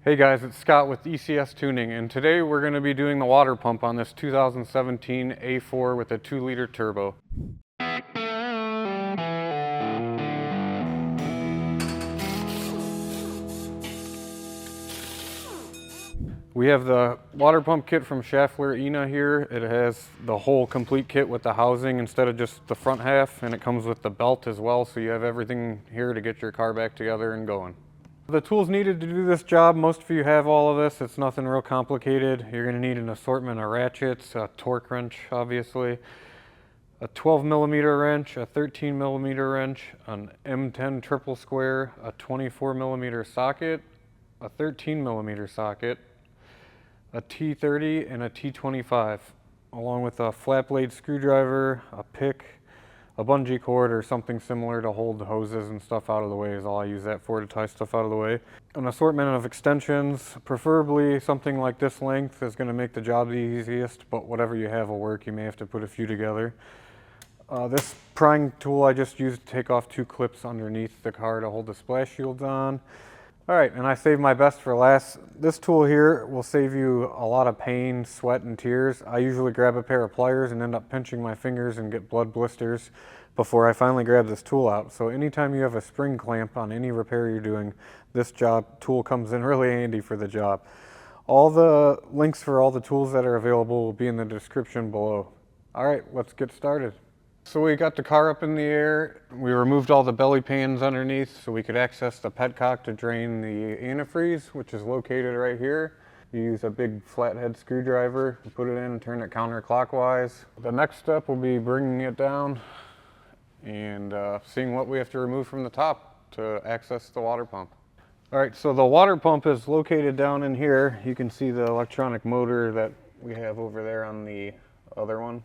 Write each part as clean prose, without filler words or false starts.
Hey guys, it's Scott with ECS Tuning, and today we're going to be doing the water pump on this 2017 A4 with a 2-liter turbo. We have the water pump kit from Schaeffler ENA here. It has the whole complete kit with the housing instead of just the front half, and it comes with the belt as well, so you have everything here to get your car back together and going. The tools needed to do this job, most of you have all of this. It's nothing real complicated. You're going to need an assortment of ratchets, a torque wrench obviously, a 12mm wrench, a 13mm wrench, an M10 triple square, a 24mm socket, a 13mm socket, a T30 and a T25, along with a flat blade screwdriver, a pick, a bungee cord or something similar to hold the hoses and stuff out of the way is all I use that for, to tie stuff out of the way. An assortment of extensions, preferably something like this length is going to make the job the easiest, but whatever you have will work. You may have to put a few together. This prying tool I just used to take off 2 clips underneath the car to hold the splash shields on. Alright, and I saved my best for last. This tool here will save you a lot of pain, sweat, and tears. I usually grab a pair of pliers and end up pinching my fingers and get blood blisters before I finally grab this tool out. So anytime you have a spring clamp on any repair you're doing, this tool comes in really handy for the job. All the links for all the tools that are available will be in the description below. Alright, let's get started. So we got the car up in the air. We removed all the belly pans underneath so we could access the petcock to drain the antifreeze, which is located right here. You use a big flathead screwdriver, put it in and turn it counterclockwise. The next step will be bringing it down and seeing what we have to remove from the top to access the water pump. All right, so the water pump is located down in here. You can see the electronic motor that we have over there on the other one.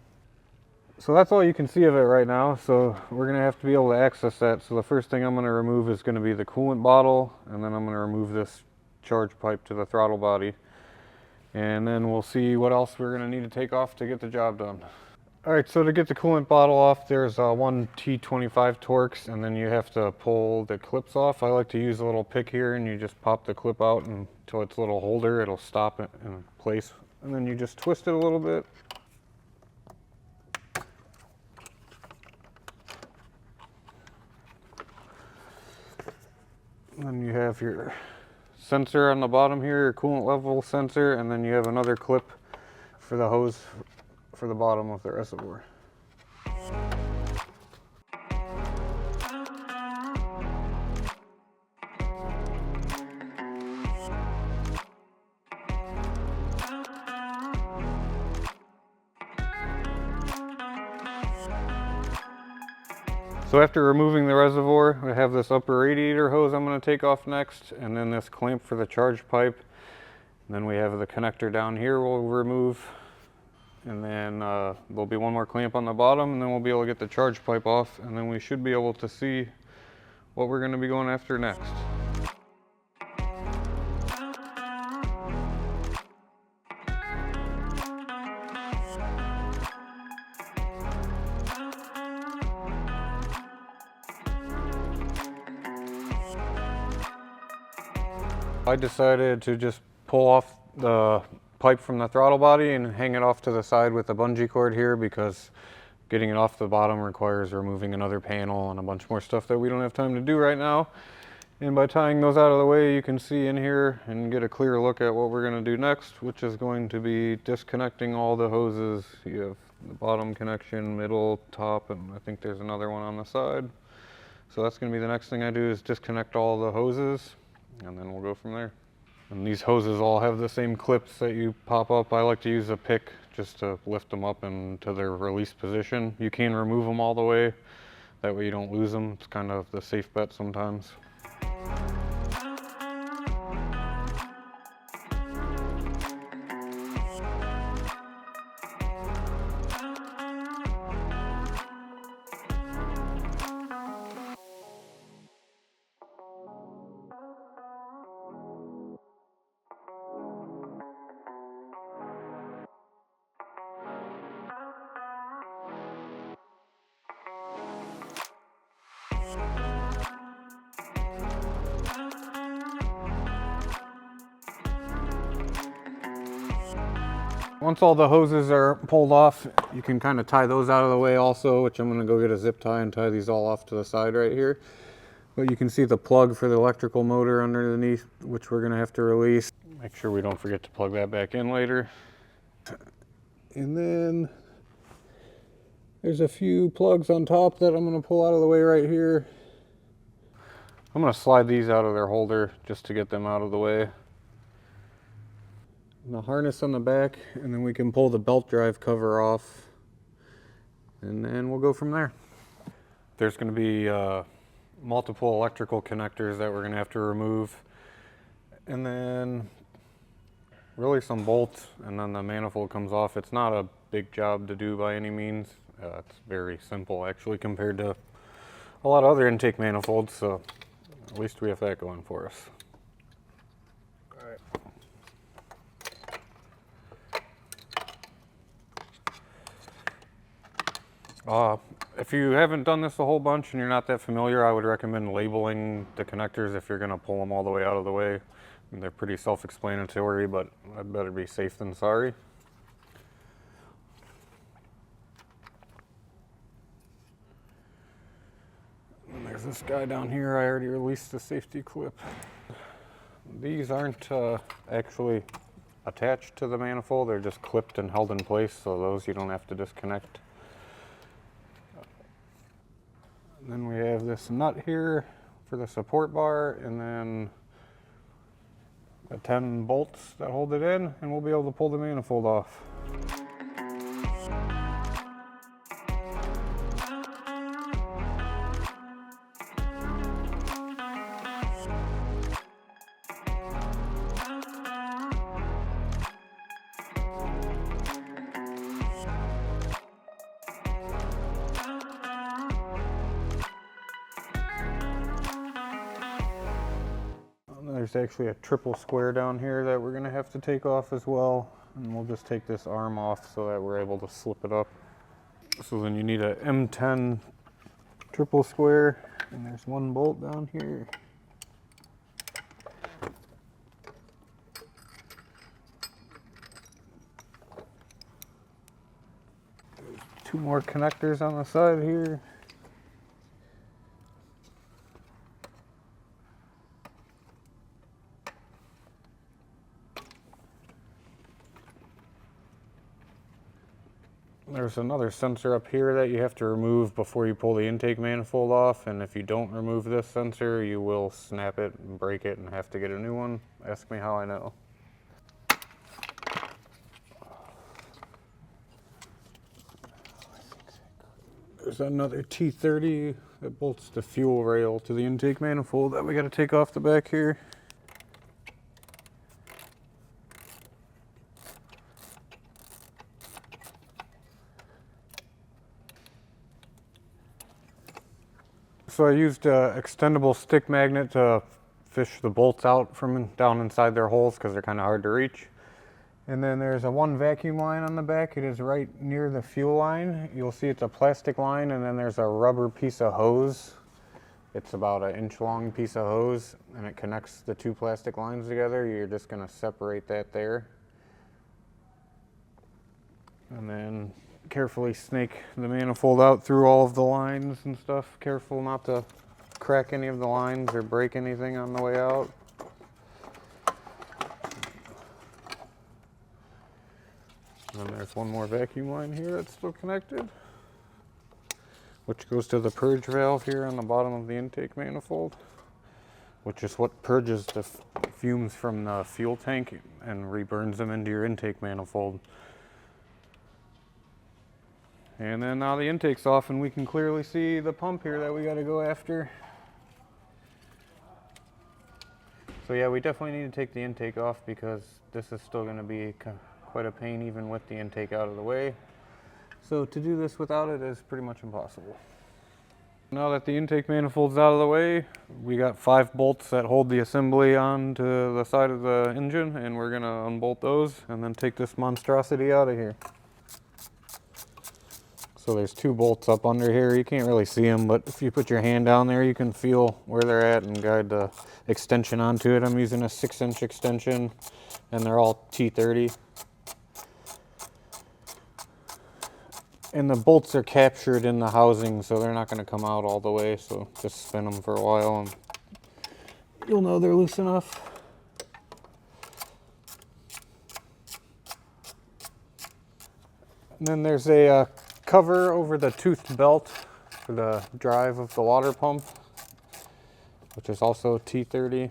So that's all you can see of it right now, so we're going to have to be able to access that. So the first thing I'm going to remove is going to be the coolant bottle, and then I'm going to remove this charge pipe to the throttle body. And then we'll see what else we're going to need to take off to get the job done. Alright, so to get the coolant bottle off, there's one T25 Torx, and then you have to pull the clips off. I like to use a little pick here, and you just pop the clip out until its little holder. It'll stop it in place, and then you just twist it a little bit. And then you have your sensor on the bottom here, your coolant level sensor, and then you have another clip for the hose for the bottom of the reservoir. So after removing the reservoir, I have this upper radiator hose I'm going to take off next, and then this clamp for the charge pipe. And then we have the connector down here we'll remove. And then there'll be one more clamp on the bottom, and then we'll be able to get the charge pipe off, and then we should be able to see what we're going to be going after next. I decided to just pull off the pipe from the throttle body and hang it off to the side with the bungee cord here, because getting it off the bottom requires removing another panel and a bunch more stuff that we don't have time to do right now. And by tying those out of the way, you can see in here and get a clear look at what we're going to do next, which is going to be disconnecting all the hoses. You have the bottom connection, middle, top, and I think there's another one on the side. So that's going to be the next thing I do, is disconnect all the hoses, and then we'll go from there. And these hoses all have the same clips that you pop up. I like to use a pick just to lift them up into their release position. You can remove them all the way, that way you don't lose them. It's kind of the safe bet sometimes. Once all the hoses are pulled off, you can kind of tie those out of the way also, which I'm going to go get a zip tie and tie these all off to the side right here. But you can see the plug for the electrical motor underneath, which we're going to have to release. Make sure we don't forget to plug that back in later. And then there's a few plugs on top that I'm going to pull out of the way right here. I'm going to slide these out of their holder just to get them out of the way. And the harness on the back, and then we can pull the belt drive cover off, and then we'll go from there. There's going to be multiple electrical connectors that we're going to have to remove, and then really some bolts, and then the manifold comes off. It's not a big job to do by any means. It's very simple actually compared to a lot of other intake manifolds, so at least we have that going for us. If you haven't done this a whole bunch and you're not that familiar, I would recommend labeling the connectors if you're going to pull them all the way out of the way. And they're pretty self-explanatory, but I'd better be safe than sorry. And there's this guy down here. I already released the safety clip. These aren't actually attached to the manifold. They're just clipped and held in place, so those you don't have to disconnect. And then we have this nut here for the support bar, and then the 10 bolts that hold it in, and we'll be able to pull the manifold off. There's actually a triple square down here that we're going to have to take off as well, and we'll just take this arm off so that we're able to slip it up. So then you need a M10 triple square, and there's one bolt down here. There's two more connectors on the side here. There's another sensor up here that you have to remove before you pull the intake manifold off, and if you don't remove this sensor, you will snap it and break it and have to get a new one. Ask me how I know. There's another T30 that bolts the fuel rail to the intake manifold that we got to take off the back here. So I used an extendable stick magnet to fish the bolts out from down inside their holes because they're kind of hard to reach. And then there's a one vacuum line on the back. It is right near the fuel line. You'll see it's a plastic line, and then there's a rubber piece of hose. It's about an inch long piece of hose, and it connects the two plastic lines together. You're just going to separate that there. And then carefully snake the manifold out through all of the lines and stuff. Careful not to crack any of the lines or break anything on the way out. And then there's one more vacuum line here that's still connected, which goes to the purge valve here on the bottom of the intake manifold, which is what purges the fumes from the fuel tank and reburns them into your intake manifold. And then now the intake's off and we can clearly see the pump here that we got to go after. So yeah, we definitely need to take the intake off because this is still going to be quite a pain even with the intake out of the way. So to do this without it is pretty much impossible. Now that the intake manifold's out of the way, we got 5 bolts that hold the assembly onto the side of the engine, and we're going to unbolt those and then take this monstrosity out of here. So there's 2 bolts up under here. You can't really see them, but if you put your hand down there, you can feel where they're at and guide the extension onto it. I'm using a 6-inch extension, and they're all T30. And the bolts are captured in the housing, so they're not going to come out all the way. So just spin them for a while and you'll know they're loose enough. And then there's a cover over the toothed belt for the drive of the water pump, which is also T30.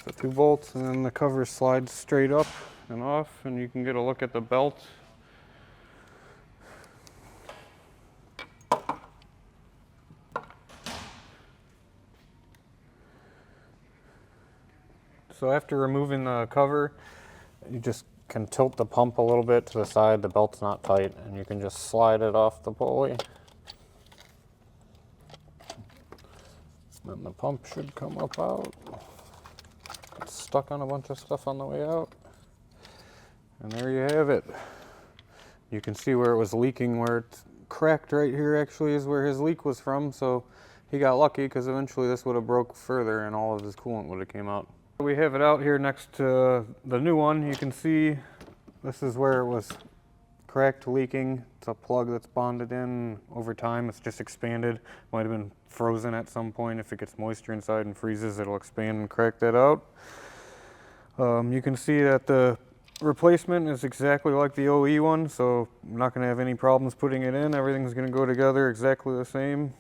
The 2 bolts, and then the cover slides straight up and off, and you can get a look at the belt. So after removing the cover, you just can tilt the pump a little bit to the side. The belt's not tight, and you can just slide it off the pulley. Then the pump should come up out. It's stuck on a bunch of stuff on the way out. And there you have it. You can see where it was leaking, where it's cracked right here actually is where his leak was from. So he got lucky, because eventually this would have broke further and all of his coolant would have came out. We have it out here next to the new one. You can see this is where it was cracked, leaking. It's a plug that's bonded in. Over time it's just expanded. Might have been frozen at some point. If it gets moisture inside and freezes, it'll expand and crack that out. You can see that the replacement is exactly like the OE one, so I'm not going to have any problems putting it in. Everything's going to go together exactly the same.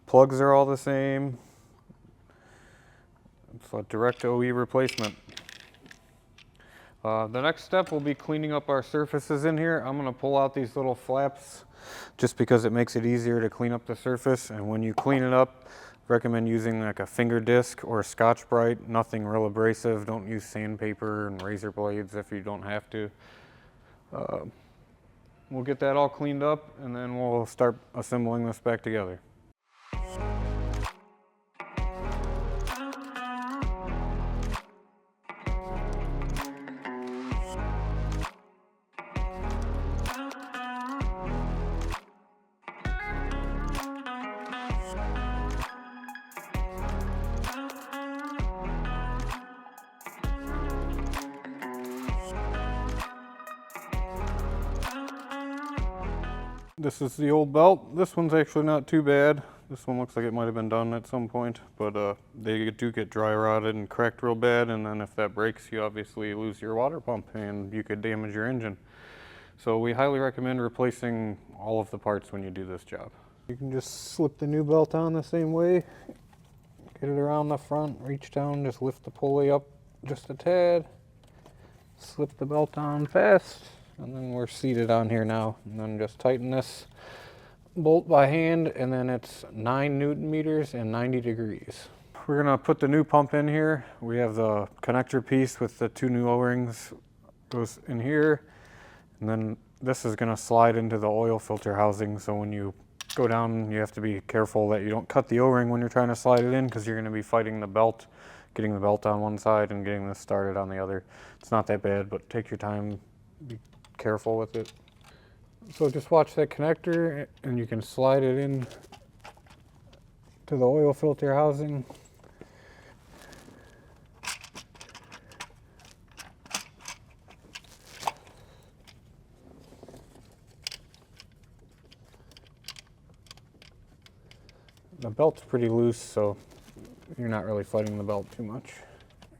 Plugs are all the same. It's a direct OE replacement. The next step will be cleaning up our surfaces in here. I'm going to pull out these little flaps just because it makes it easier to clean up the surface. And when you clean it up, I recommend using like a finger disc or a Scotch-Brite. Nothing real abrasive. Don't use sandpaper and razor blades if you don't have to. We'll get that all cleaned up, and then we'll start assembling this back together. This is the old belt. This one's actually not too bad. This one looks like it might have been done at some point, but they do get dry rotted and cracked real bad, and then if that breaks, you obviously lose your water pump and you could damage your engine. So we highly recommend replacing all of the parts when you do this job. You can just slip the new belt on the same way, get it around the front, reach down, just lift the pulley up just a tad, slip the belt on fast, and then we're seated on here now. And then just tighten this bolt by hand, and then it's 9 Newton meters and 90 degrees. We're gonna put the new pump in here. We have the connector piece with the 2 new O-rings goes in here, and then this is gonna slide into the oil filter housing. So when you go down, you have to be careful that you don't cut the O-ring when you're trying to slide it in, because you're gonna be fighting the belt, getting the belt on one side and getting this started on the other. It's not that bad, but take your time, be careful with it. So just watch that connector, and you can slide it in to the oil filter housing. The belt's pretty loose, so you're not really fighting the belt too much.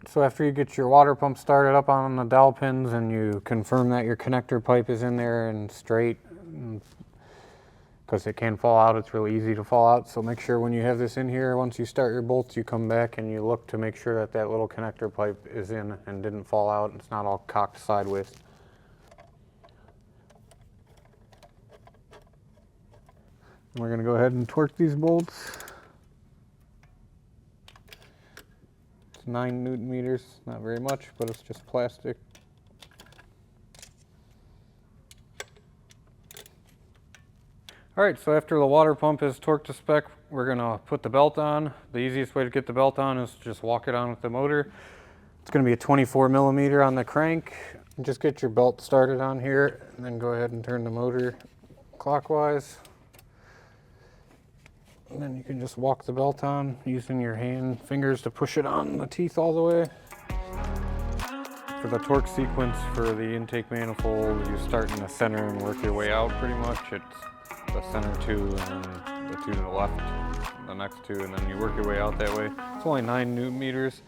So after you get your water pump started up on the dowel pins and you confirm that your connector pipe is in there and straight, because it can fall out, it's really easy to fall out. So make sure when you have this in here, once you start your bolts, you come back and you look to make sure that that little connector pipe is in and didn't fall out. It's not all cocked sideways. And we're going to go ahead and torque these bolts. 9 Newton meters, not very much, but it's just plastic. All right, so after the water pump is torqued to spec, we're gonna put the belt on. The easiest way to get the belt on is to just walk it on with the motor. It's gonna be a 24 millimeter on the crank. Just get your belt started on here, and then go ahead and turn the motor clockwise. And then you can just walk the belt on using your fingers to push it on the teeth all the way. For the torque sequence for the intake manifold, you start in the center and work your way out pretty much. It's the center two and then the two to the left, the next two, and then you work your way out that way. It's only 9 Newton meters,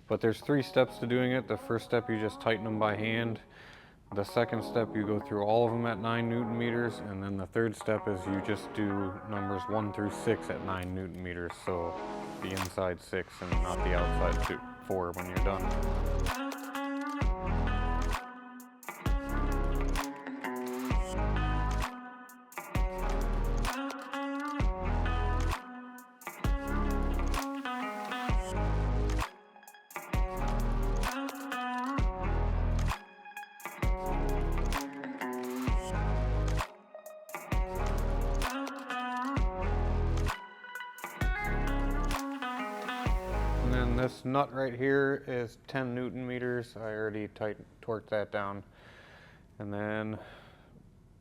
but there's 3 steps to doing it. The first step, you just tighten them by hand. The second step, you go through all of them at 9 Newton meters, and then the third step is you just do numbers 1 through 6 at 9 Newton meters, so the inside 6 and not the outside 4 when you're done. And then this nut right here is 10 Newton meters. I already torqued that down. And then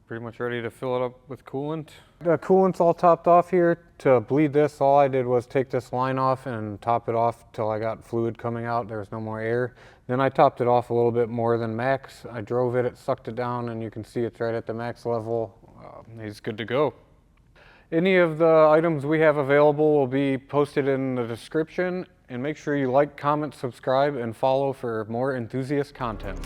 pretty much ready to fill it up with coolant. The coolant's all topped off here. To bleed this, all I did was take this line off and top it off till I got fluid coming out. There was no more air. Then I topped it off a little bit more than max. I drove it, it sucked it down, and you can see it's right at the max level. It's good to go. Any of the items we have available will be posted in the description, and make sure you like, comment, subscribe, and follow for more enthusiast content.